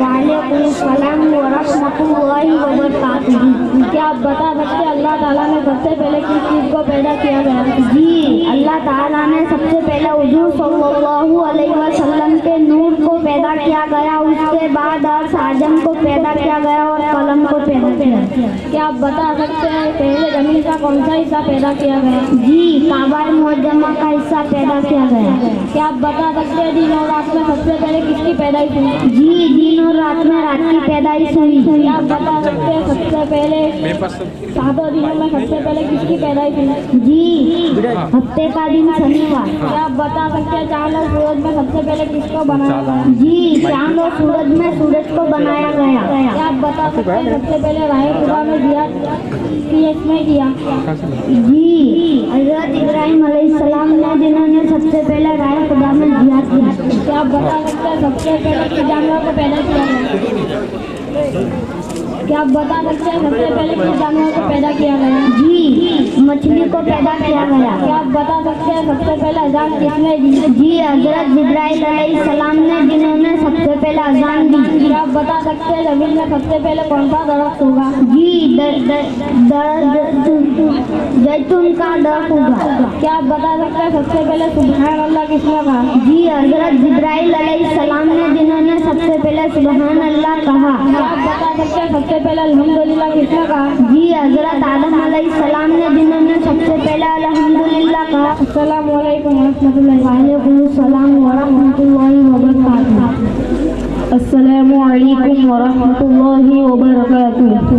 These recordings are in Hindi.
वालेकुम सलाम व रहमतुल्लाहि व बरकातुहू। क्या आप बता सकते हैं अल्लाह ताला ने सबसे पहले किस चीज़ को पैदा किया गया? जी, अल्लाह ताला ने सबसे पहले हुजूर सल्लल्लाहु अलैहि वसल्लम के नूर को पैदा किया गया, उसके बाद अर्श आजम को पैदा किया गया और कलम को पैदा किया। क्या आप बता सकते हैं पहले जमीन का कौन सा हिस्सा पैदा किया गया? जी, काबा मुअज्जमा का हिस्सा पैदा किया गया। क्या आप बता सकते हैं दिन और रात में सबसे पहले किसकी पैदाइश हुई? जी, दिन और रात में रात की पैदाइश हुई। क्या आप बता सकते हैं सबसे पहले 7 दिनों में सबसे पहले किसकी पैदाइश हुई? जी, हफ्ते का दिन शनिवार। क्या आप बता सकते हैं चांद और सूरज में सबसे पहले किसको बनाया गया? जी, चांद और सूरज में सूरज को बनाया गया। क्या आप बता सकते हैं सबसे पहले राय खुदा में जिहाद किसने किया? जी, हज़रत इब्राहिम अलैहिस्सलाम ने, जिन्होंने सबसे पहले राय खुदा में जिहाद किया। क्या आप बता सकते हैं सबसे पहले किस जानवर को पैदा किया गया? क्या आप बता सकते हैं सबसे पहले किस जानवर को पैदा किया गया? जी, मछली को पैदा किया गया। क्या आप बता सकते हैं सबसे पहले अजान किसने दी? जी, हज़रत जिब्राइल अलैहिस्सलाम ने, जिन्होंने सबसे पहले अजान दी। क्या आप बता सकते हैं जमीन में सबसे पहले कौन सा दरख्त होगा? जी, जैतून का दरख्त होगा। क्या आप बता सकते हैं सबसे पहले सुभान अल्लाह किसने कहा? जी, हज़रत जिब्राइल अलैहिस्सलाम ने, जिन्होंने सबसे पहले सुभान अल्लाह कहा। क्या आप बता सकते हैं सबसे पहले अल्हम्दुलिल्लाह किसने कहा? जी, हज़रत आदम अलैहिस्सलाम ने, जिन्होंने सबसे पहले अल्हम्दुलिल्लाह कहा। अस्सलामु अलैकुम व रहमतुल्लाहि वालेकुम सलाम व रहमतुल्लाहि व बरकातुहू। अस्सलामु अलैकुम व रहमतुल्लाहि व बरकातुहू।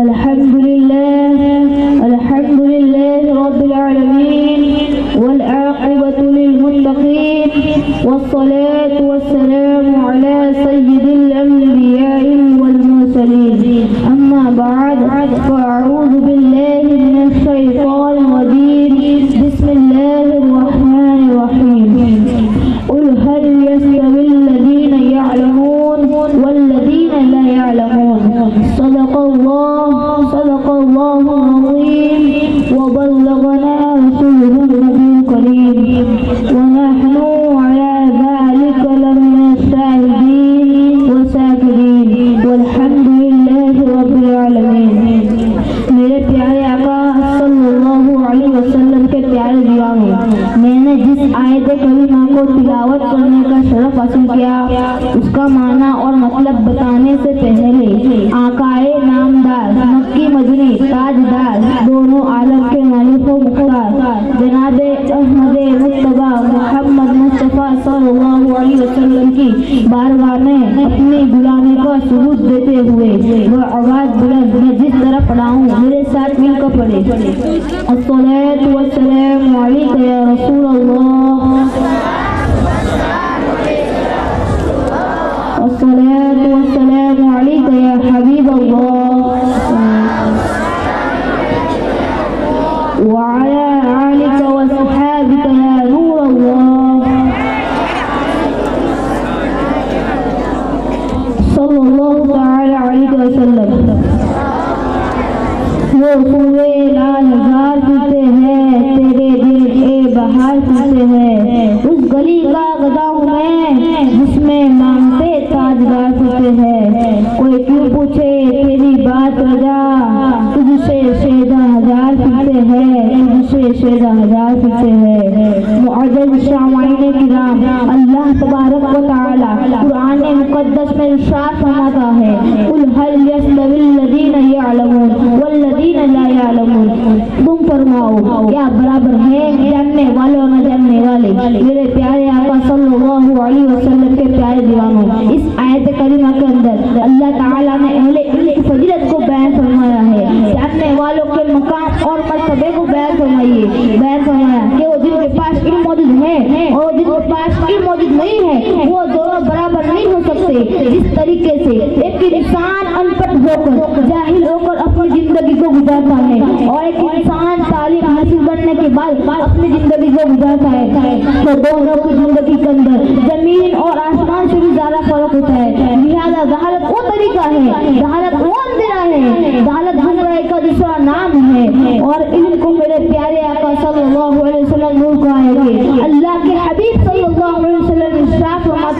अल्हम्दुलिल्लाह रब्बिल आलमीन वल आक़िबतु लिल मुत्तक़ीन वस्सलातु वस्सलामु अला सय्यिदिल अंबिया'i वल मुरसलीन। अम्मा बअद, फ़अऊज़ु बिल्लाहि मिनश शैतानिर रजीम। बिस्मिल्लाहिर रहमानिर रहीम। क़ुल हल यस्तविल लज़ीना यअलमून वल लज़ीना ला यअलमून। सदक़ल्लाहुल अज़ीम व बल्लगना रसूलुहुन नबियुल करीम व नहनु अला ज़ालिका लमिनश शाहिदीन व शाकिरीन वल्हम्दुलिल्लाहि रब्बिल आलमीन। मेरे प्यारे आका सल्लल्लाहु अलैहि वसल्लम के प्यारे दीवानों, मैंने जिस आयत करीमा को तिलावत करने का शरफ हासिल किया, उसका माना और मतलब बताने से पहले आकाए नामदार, मक्की मदनी ताजदार, दोनों आलम के मालिक व मुख्तार जनाबे अहमद मुस्तफा मोहम्मद मुस्तफा सल्लल्लाहु अलैहि वसल्लम की बारगाह में अपनी गुलामी का सबूत देते हुए वह आवाज बुलंद मैं जिस तरह पढ़ाऊं, मेरे साथ मिलकर पढ़े। अस्सलातु वस्सलामु अलैका या रसूल अल्लाह, अस्सलातु वस्सलामु अलैका या हबीब अल्लाह व अला आलिका व सहाबिका या नूर अल्लाह सल्लल्लाहु तआला अलैहि वसल्लम। वो पूरे लाल हजार पीते हैं, तेरे दिल ए बहार पीते हैं। उस गली का गदा हूँ मैं, जिसमें मांगते ताजदार पीते हैं। कोई क्यों पूछे तेरी बात रजा, तुझसे 6000 पीते हैं, तुझसे 6000 पीते हैं। मुअज़्ज़ज़ शामाईन किराम, अल्लाह तबारक व तआला कुरान मुक़द्दस में इरशाद फरमाता है, कुल हल यस्तविल लज़ीना यअलमून वल लज़ीना ला यअलमून। तुम फरमाओ क्या बराबर है जानने वाले और न जानने वाले? मेरे प्यारे आका सल्लल्लाहु अलैहि वसल्लम के प्यारे दीवानों, इस आयत करीमा के अंदर अल्लाह ताला ने अहले इल्म की फजीलत को बयान फरमाया है, जानने वालों के मकाम और मर्तबे को बयान फरमाया कि वो जिनके पास इल्म मौजूद है और जिनके पास इल्म मौजूद नहीं है, वो दोनों बराबर नहीं हो सकते। जिस तरीके से एक इंसान अनपढ़ होकर, जाहिल होकर अपनी जिंदगी को गुजारता है और एक इंसान तालीम हासिल करने के बाद अपनी जिंदगी को गुजारता है, तो दोनों की जिंदगी के अंदर जमीन और आसमान से भी ज्यादा फर्क होता है। लिहाजा जहालत वो तरीका है, जहालत वो अंधेरा है, जहालत गुमराही का दूसरा नाम है। और इल्म को मेरे प्यारे आका सल्लल्लाहु अलैहि वसल्लम नूर कहा है। अल्लाह के हबीब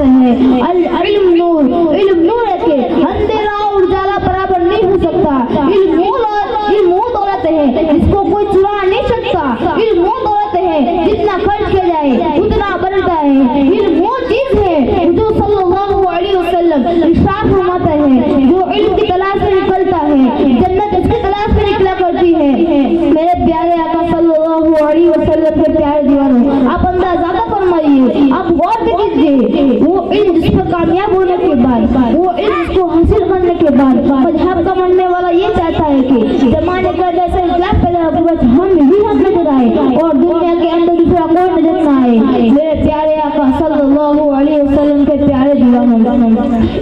फरमाते हैं इल्म नूर है कि अंधेरा और उजाला बराबर नहीं हो सकता। इल्म वो दौलत है जिसको कोई चुरा नहीं सकता। इल्म वो दौलत है जितना खर्च किया जाए उतना बढ़ता है। इल्म वो चीज है जो सल्लल्लाहु अलैहि वसल्लम इरशाद फरमाते हैं, जो इल्म की तलाश में निकलता है जन्नत इसकी तलाश में निकला करती है। मेरे प्यारे आका सल्लल्लाहु अलैहि वसल्लम के प्यारे दीवानों, आप अंदाजा फरमाइए, आप गौर से कीजिए, वो इल्म जिस पर कामयाब होने के बाद, वो इल्म को हासिल करने के बाद मजहब का मानने वाला ये चाहता है कि जमाने का जैसे इख्लाफ पैदा हो बस हम ही हक नजर आए और दुनिया के अंदर दूसरा कोई नजर ना आए। मेरे प्यारे आका सल्लल्लाहु अलैहि वसल्लम के प्यारे दीवानों,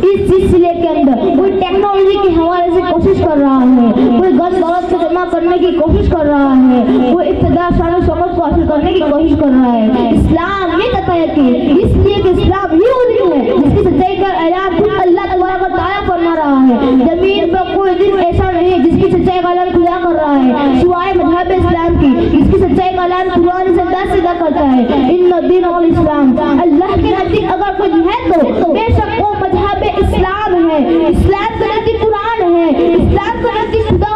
इस सिलसिले के अंदर कोई टेक्नोलॉजी के हवाले से कोशिश कर रहा है, कोई गन दौलत को जमा करने की कोशिश कर रहा है, कोई इब्तिदा शान शौकत को हासिल करने की कोशिश कर रहा है। इस्लाम ये कहता है कि इसलिए कि इस्लाम ही वो दिन है जिसकी सच्चाई का ऐलान खुद अल्लाह तबारक व तआला फरमा रहा है। जमीन पर कोई दिन ऐसा नहीं जिसकी सच्चाई का ऐलान खुदा कर रहा है सिवाय मजहब इस्लाम की, जिसकी सच्चाई का ऐलान कुरान से सीधा करता है। इन्ना दीन अल इस्लाम, अल्लाह के नजदीक अगर कोई है तो बेशक वो मजहब इस्लाम है। इस्लाम के नजदीक कुरान है, इस्लाम के नजदीक खुदा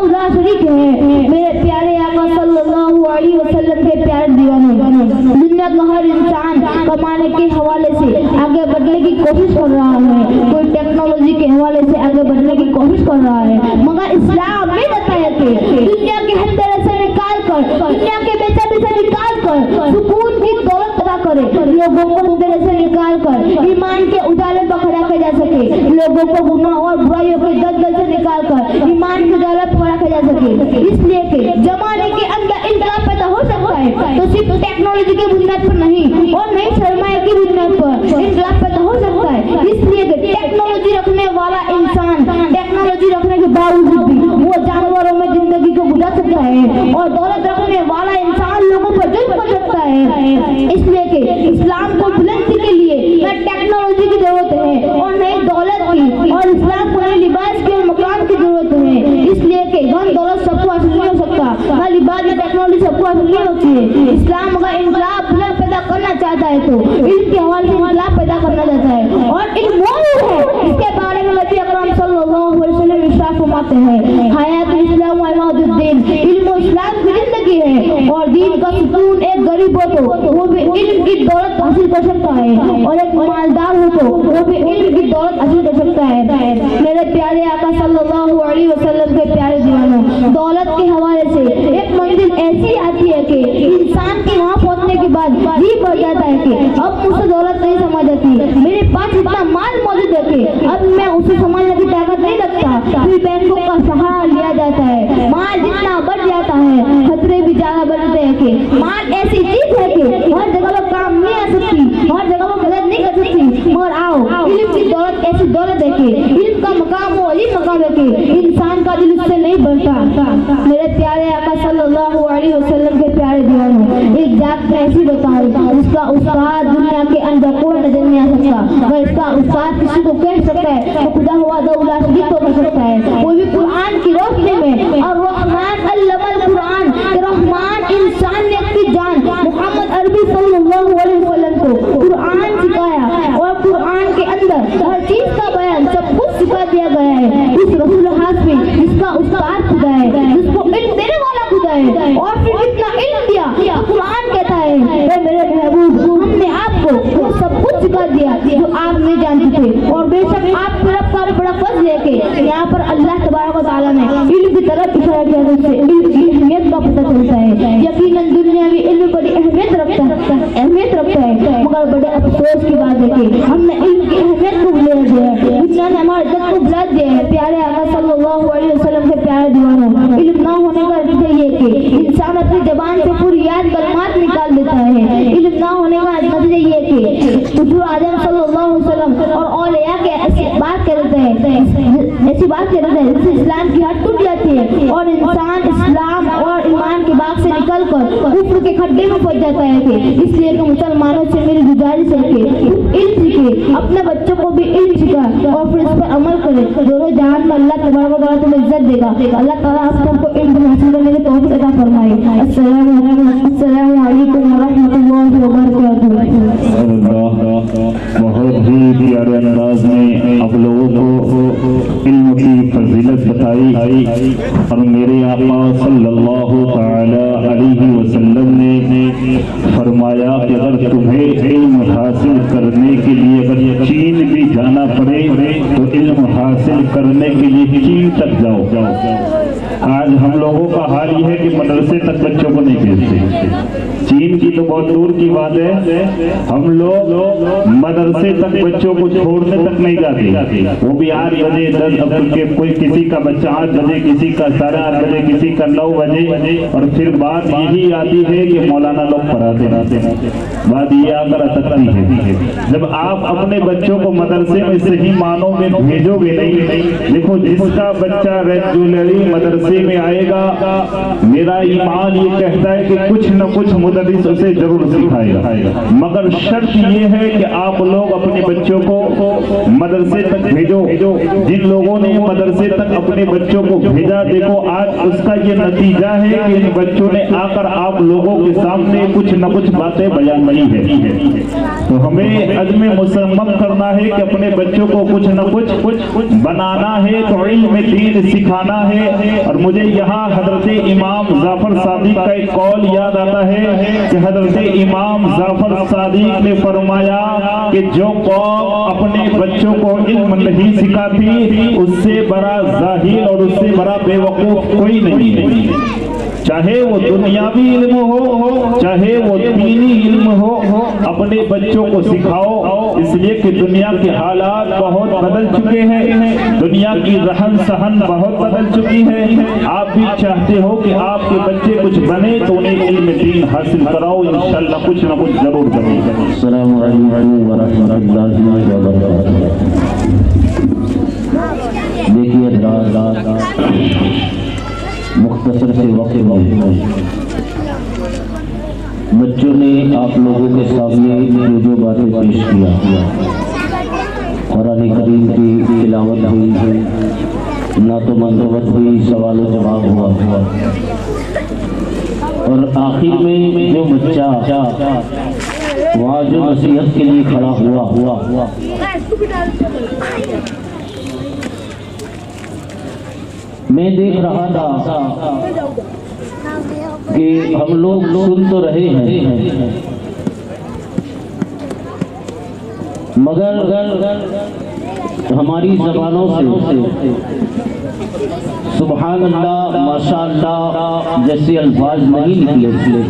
ला शरीक है। मेरे प्यारे आका सल्लल्लाहु अलैहि वसल्लम के प्यारे दीवानों, दुनिया का हर इंसान कमाने के हवाले से आगे बढ़ने की कोशिश कर रहा है, कोई टेक्नोलॉजी के हवाले से आगे बढ़ने की कोशिश कर रहा है, मगर इस्लाम नहीं बताया कि दुनिया के हथेरे से निकाल कर, दुनिया के बेचैनी से निकाल कर सुकून की दौलत अदा करे, लोगों को हथेरे से निकाल कर ईमान के उजाले पर खड़ा किया जा सके, लोगों को गुनाह और बुराइयों के दलदल से निकाल कर ईमान के उजाले पर खड़ा किया जा सके। इसलिए कि जमाने के अंदर इनकलाब पैदा हो सकता है तो सिर्फ टेक्नोलॉजी की बुनियाद पर नहीं और नहीं सरमाए की बुनियाद पर इनकलाब पैदा हो सकता है। इसलिए कि टेक्नोलॉजी रखने वाला इंसान टेक्नोलॉजी रखने के बावजूद भी वो जानवरों में जिंदगी को गुजार सकता है और दौलत रखने वाला इंसान लोगों पर जुल्म कर सकता है। इसलिए कि इस्लाम को बुलंदी के लिए न टेक्नोलॉजी की जरूरत है और न ही दौलत की, और इस्लाम को न लिबास की और मकान की जरूरत है। इसलिए कि धन दौलत सबको हासिल नहीं हो सकता, न लिबास में टेक्नोलॉजी सबको हासिल नहीं होती है। इस्लाम अगर इनकलाब पैदा करना चाहता है तो इल्म के हवाले से इनकलाब पैदा करना चाहता है, और इल्म वो है इसके बारे में नबी अकरम सल्लल्लाहु अलैहि वसल्लम इरशाद फरमाते हैं, हयातुल इस्लाम व इमादुद्दीन, इल्म इस्लाम की जिंदगी है और दीन का सुकून एक गरीब हो तो वो भी इल्म की दौलत हासिल कर सकता है और एक मालदार हो तो वो भी इल्म की दौलत हासिल कर सकता है। मेरे प्यारे आका सल्लल्लाहु अलैहि वसल्लम के प्यारे दीवानों, दौलत के हवाले से एक मंजिल ऐसी आती है कि इंसान के वहाँ पहुँचने के बाद जी बढ़ जाता है कि अब मुझसे दौलत नहीं समझ आती, मेरे पास इतना माल मौजूद है कि अब मैं उसे संभालने की ताकत नहीं रखता। फिर बैंकों का सहारा लिया जाता है, माल जितना बढ़ जाता है खतरे भी ज्यादा बढ़ते हैं कि माल ऐसी चीज है कि हर जगह पर काम नहीं आ सकती, हर जगह पर मदद नहीं कर सकती, मगर आओ इल्म की दौलत ऐसी दौलत है कि इल्म का मकाम वो अजीब मकाम है कि इंसान का दिल उससे नहीं बढ़ता। मेरे प्यारे आका सल्लल्लाहु अलैहि वसल्लम के प्यारे दीवानों, एक जात में ऐसी बताऊं उसका उस्ताद दुनिया के अंदर कोई नजर नहीं आ सकता, अगर इसका उस्ताद किसी को कह सकता है तो खुदा हुआ दौला शरीक को कह सकता है। कोई भी कुरान की रोशनी में और रहमान अल्लमल कुरान, रहमान इंसानियत की जान मोहम्मद अरबी सल्लल्लाहु अलैहि वसल्लम को कुरान सिखाया और कुरान के अंदर हर चीज का बयान सब कुछ सिखा दिया गया है। इस रसूल हासमी जिसका उस्ताद खुदा है, जिसको इल्म देने वाला खुदा है, और फिर इतना इल्म दिया तो कुरान कहता है मेरे महबूब हमने आपको वो सब कुछ सिखा दिया जो आप नहीं जानते थे। और बेशक आप तरफ का बड़ा फर्ज है कि यहाँ पर अल्लाह तबारक व तआला ने इल्म की तरफ इशारा किया जिससे इल्म की अहमियत का पता चलता है। यकीनन दुनिया में इल्म बड़ी अहमियत रखता है, मगर बड़े अफसोस की बात है कि हमने इल्म की अहमियत को भुला दिया है, दुनिया ने हमारे इज्जत को भुला दिया है। प्यारे आका सल्लल्लाहु अलैहि वसल्लम के प्यारे दीवानों, इल्म ना होने का नतीजा ये कि इंसान अपनी जबान से पूरी याद कलमात निकाल देता है। इल्म ना होने का नतीजा ये कि हुजूर आजम सल्लल्लाहु अलैहि वसल्लम और औलिया के ऐसी बात कहते हैं जिससे इस्लाम की हद टूट जाती है और इंसान इस्लाम और ईमान के बाग से निकलकर कुफ्र के खड्डे में पहुंच जाता है। इसलिए कि मुसलमानों से मेरी गुजारिश है कि इल्म सीखे, अपने बच्चों को भी इल्म सिखा और फिर इस पर अमल करे। दोनों जहान में अल्लाह तबारक व तआला तुम्हें इज्जत देगा। अल्लाह ताला आप सबको इल्म हासिल करने की तौफीक अता फरमाए। अस्सलामु अलैकुम व रहमतुल्लाहि व बरकातुहू। अंदाज में आप लोगों को इल्म की फजीलत बताई और मेरे आका सल्लल्लाहु तआला अलैहि वसल्लम ने फरमाया कि अगर तुम्हें इल्म हासिल करने के लिए अगर चीन भी जाना पड़े तो इल्म हासिल करने के लिए चीन तक जाओ। आज हम लोगों का हाल यह है कि मदरसे तक बच्चों को नहीं भेजते। चीन की तो बहुत दूर की बात है, हम लोग मदरसे तक बच्चों को छोड़ने तक नहीं जाते। वो भी 8 बजे 10 अप्रैल के कोई किसी का बच्चा 8 बजे, किसी का 8:30 बजे, किसी का 9 बजे। और फिर बात यही आती है कि मौलाना लोग पढ़ाते रहते हैं। बात ये आकर अटकती है। जब आप अपने बच्चों को मदरसे में सही मानों में भेजोगे नहीं, देखो जिसका बच्चा रेगुलरली मदरसे में आएगा, मेरा ईमान ये कहता है कि कुछ न कुछ मुदर्रिस उसे जरूर सिखाएगा। मगर शर्त ये है कि आप लोग अपने बच्चों को मदरसे तक भेजो। जिन लोगों ने मदरसे तक अपने बच्चों को भेजा, देखो आज उसका ये नतीजा है कि इन बच्चों ने आकर आप लोगों के सामने कुछ न कुछ बातें बयान की है। तो हमें अज़्म मुसम्मम करना है कि अपने बच्चों को कुछ न कुछ बनाना है, तो इल्म दीन सिखाना है। और मुझे यहाँ हजरत इमाम जाफर सादिक का एक कौल याद आता है कि हजरत इमाम जाफर सादिक ने फरमाया कि जो कौम अपने बच्चों को इल्म नहीं सिखाती, उससे बड़ा जाहिल और उससे बड़ा बेवकूफ कोई नहीं है। चाहे वो दुनियावी इल्म हो, चाहे वो दीनी इल्म हो, अपने बच्चों को सिखाओ। इसलिए कि दुनिया के हालात बहुत बदल चुके हैं, दुनिया की रहन सहन बहुत बदल चुकी है। आप भी चाहते हो कि आपके बच्चे कुछ बने, तो उन्हें इल्म दीन हासिल कराओ। इंशाअल्लाह कुछ न कुछ जरूर करेंगे। अस्सलामु अलैकुम व रहमतुल्लाहि व बरकातहू। देखिए मुख्तसर से वक्त में बच्चों ने आप लोगों के सामने जो बातें पेश किया, कुरान करीम की तिलावत हुई, नातो मंदवत हुई, सवाल जवाब हुआ और आखिर में जो बच्चा वहाँ जो नसीहत के लिए खड़ा हुआ मैं देख रहा था कि हम लोग सुन तो रहे हैं, मगर हमारी जबानों से सुभान अल्लाह, माशाअल्लाह जैसे अल्फाज नहीं निकले।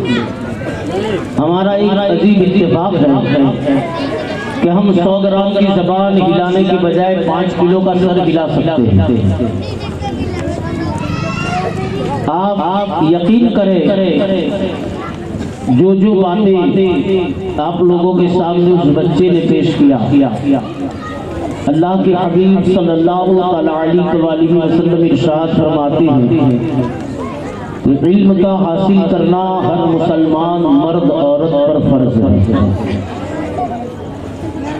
हमारा एक अजीब इत्तेफाक है कि हम 100 ग्राम की जबान हिलाने के बजाय 5 किलो का सर हिला सकते हैं। आप यकीन करें, जो बातें आप लोगों के सामने उस बच्चे ने पेश किया, अल्लाह के हबीब सल्लल्लाहु अलैहि वसल्लम इरशाद फरमाते हैं, इल्म का हासिल करना हर मुसलमान मर्द औरत पर फर्ज है।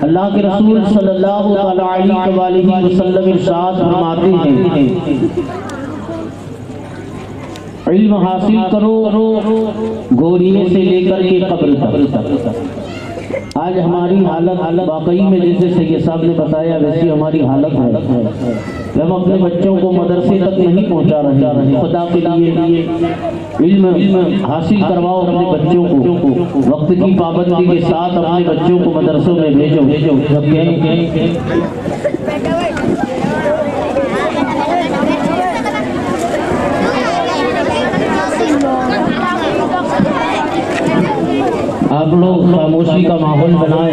अल्लाह के रसूल सल्लल्लाहु अलैहि वसल्लम इरशाद फरमाते हैं, इल्म हासिल करो गोरिये से लेकर के कब्र तक। आज हमारी हालत वाकई में जैसे सैयद साहब ने बताया वैसी हमारी हालत है। हम अपने बच्चों को मदरसे तक नहीं पहुंचा रहे। खुदा के लिए इल्म हासिल करवाओ अपने बच्चों को, वक्त की पाबंदी के साथ अपने बच्चों को मदरसों में भेजो। आप लोग खामोशी का माहौल बनाए।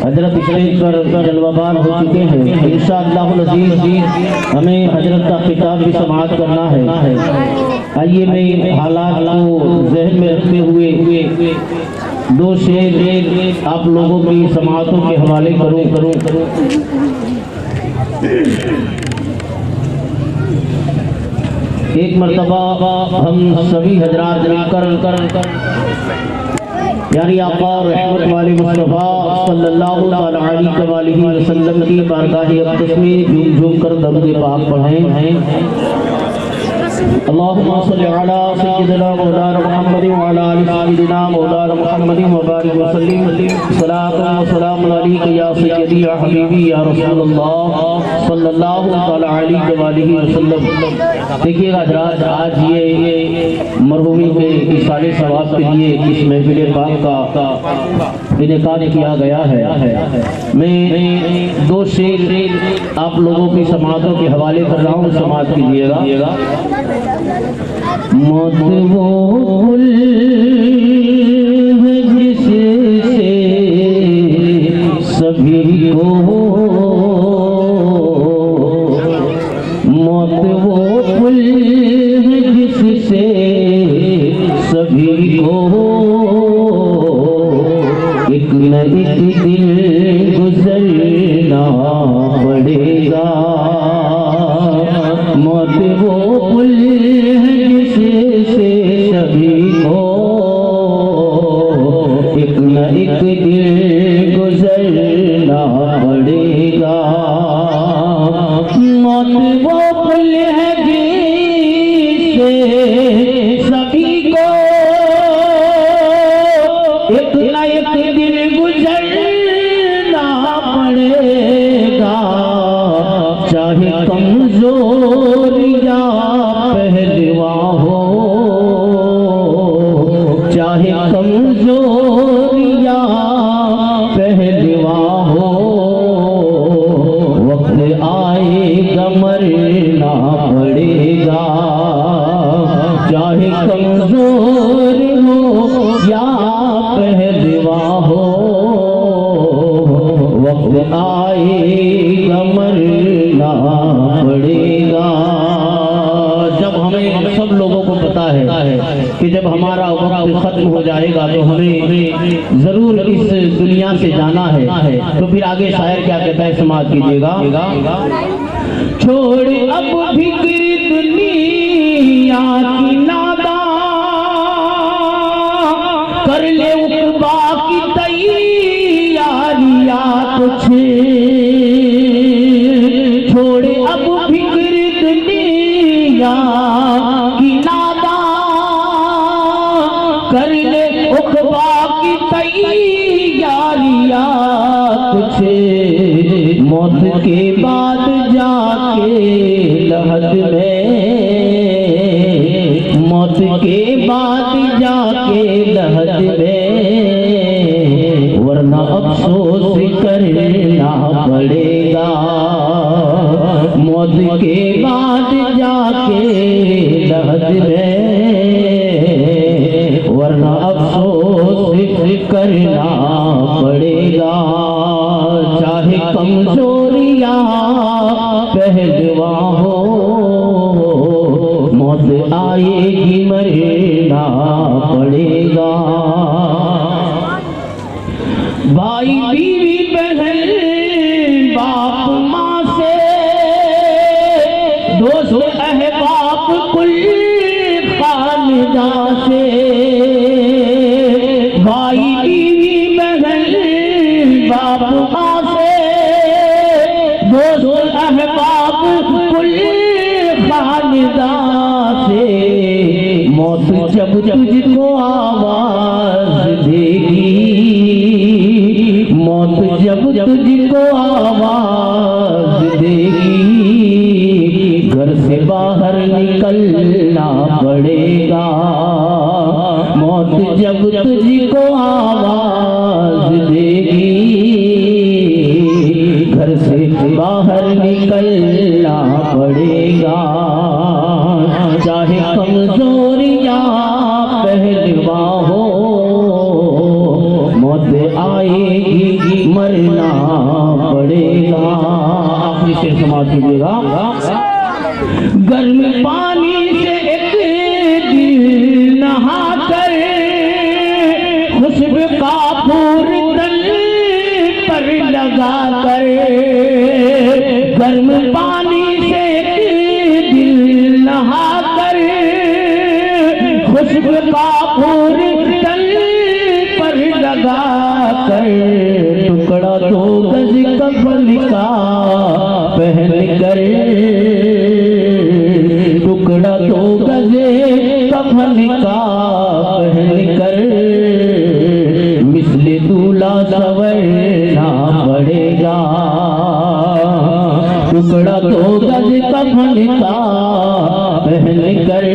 हजरत स्टेज पर जलवाबान हो चुके हैं। इंशाअल्लाह अज़ीज़ हमें हजरत का खिताब भी समाअत करना है। आइए मैं हालात को ज़हन में रखते हुए 2 शेर आप लोगों की समाअतों के हवाले करूं। एक मर्तबा हम सभी हजरात मिलकर यानी आका रहमत वाले मुस्तफ़ा सल्लल्लाहु अलैहि वसल्लम की बारगाह अक़दस में झूम झूम कर दरूद पाक पढ़े हैं। अल्लाहुम्मा सल्लि अला सय्यिदिना मौलाना मुहम्मद व अला आलि सय्यिदिना मौलाना मुहम्मद व बारिक व सल्लिम सलातु व सलाम अलैका या सय्यदी या हबीबी या रसूलुल्लाह सल्लल्लाहु तआला अलैहि व आलिहि वसल्लम। देखिएगा हज़रात, आज ये मरहूमी के इसाले सवाब के लिए इस महफिल पाक का इनेकाद किया गया है। मैं दो शेर आप लोगों की समातों के हवाले कर रहा हूँ, समात कीजिएगा। मौत वो पुल है जिससे सभी को, मौत वो पुल है जिससे सभी को एक न एक दिन गुजरना पड़ेगा। मौत वो पुल है जिससे सभी को एक न एक दिन गुजरना पड़ेगा। मौत वो पुल है जिससे सभी को एक न एक दिन गुजरना पड़ेगा। चाहे कमजोर या पहलवा हो, चाहे कमजोर या पहलवा हो, वक्त आएगा मरना पड़ेगा। चाहे कमजोर हो या पहलवा हो, वक्त आएगा मरना पड़ेगा। जब हमें सब लोगों को पता है कि जब हमारा वक्त खत्म हो जाएगा तो हमें जरूर इस दुनिया से जाना है, तो फिर आगे शायर क्या कहता है, समाज कीजिएगा। छोड़ अब फिक्र दुनिया की नादा, कर ले उक़बा की तैयारियां कुछ। छोड़ अब फिक्र दुनिया की नादा, कर ले उक़बा की तैयारियां कुछ। मौत के बाद जाके लहद में, मौत के बाद जाके लहद में, वरना अफसोस करना पड़ेगा। मौत के बाद जाके लहद में, वरना अफसोस करना पड़ेगा। चाहे कमजोरिया पहलवा हो, मौत आएगी मरना पड़ेगा। भाई बीवी बहन बाप माँ से, दोस्त अहबाब कुल खानदां से। भाई बीवी बहन बाप माँ से, दोस्त अहबाब कुल खानदां से। मौत जब तुझको आवाज देगी, मौत जब तुझको आवाज देगी, घर से बाहर निकलना पड़ेगा। मौत जब तुझको आवाज देगी, घर से बाहर निकलना पड़ेगा। चाहे कमजोर या पहलवा हो, मौत आएगी मरना पड़ेगा। आखिरी शेर समाप्त कीजिएगा। गर्म पानी से एक दिल नहा कर, खुशबू का फूल तन पर लगा कर। गर्म पानी से एक दिल नहा कर, खुशबू का फूल तन पर लगा कर। टुकड़ा दो गज कफन का पहन कर, टुकड़ा दो दूल्हा सवरना पड़ेगा। टुकड़ा तो गज कफन का पहन कर